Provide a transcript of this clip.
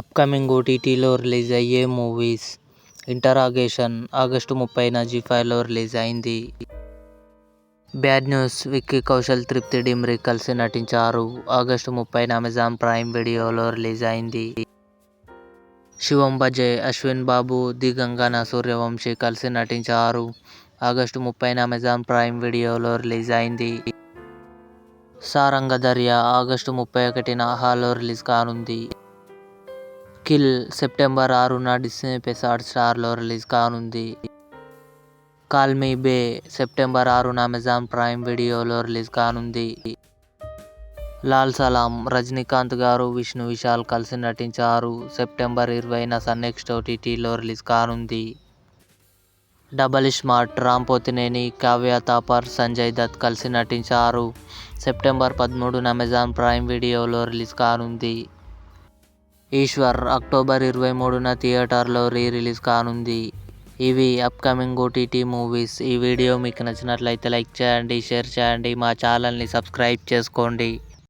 Upcoming ఓటీటీలో release అయ్యే movies. 'Interrogation' August 30న జీ5లో release అయింది. బ్యాడ్ న్యూస్ విక్కీ కౌశల్, తృప్తి డిమ్రీ కలిసి నటించారు. ఆగస్టు 30న అమెజాన్ ప్రైమ్ వీడియోలో రిలీజ్ అయింది. శివం బజే, అశ్విన్ బాబు, ది గంగన సూర్యవంశీ కలిసి నటించారు. ఆగస్టు 30న అమెజాన్ ప్రైమ్ వీడియోలో రిలీజ్ అయింది. సారంగ దర్యా ఆగస్టు 31న ఆహాలో రిలీజ్ కానుంది. కిల్ సెప్టెంబర్ 6న డిస్నీ+ హాట్‌స్టార్లో రిలీజ్ కానుంది. కాల్ మీ బే సెప్టెంబర్ 6న అమెజాన్ ప్రైమ్ వీడియోలో రిలీజ్ కానుంది. లాల్ సలాం రజనీకాంత్ గారు, విష్ణు విశాల్ కలిసి నటించారు. సెప్టెంబర్ 20న సన్నెక్స్ట్ ఓటీటీలో రిలీజ్ కానుంది. డబల్ స్మార్ట్ రామ్ పోతినేని, కావ్య థాపర్, సంజయ్ దత్ కలిసి నటించారు. సెప్టెంబర్ 13న అమెజాన్ ప్రైమ్ వీడియోలో రిలీజ్ కానుంది. ఈశ్వర్ అక్టోబర్ 23న థియేటర్లో రిలీజ్ కానుంది. ఇవి అప్కమింగ్ ఓటీటీ మూవీస్. ఈ వీడియో మీకు నచ్చినట్లయితే లైక్ చేయండి, షేర్ చేయండి, మా ఛానల్ని సబ్స్క్రైబ్ చేసుకోండి.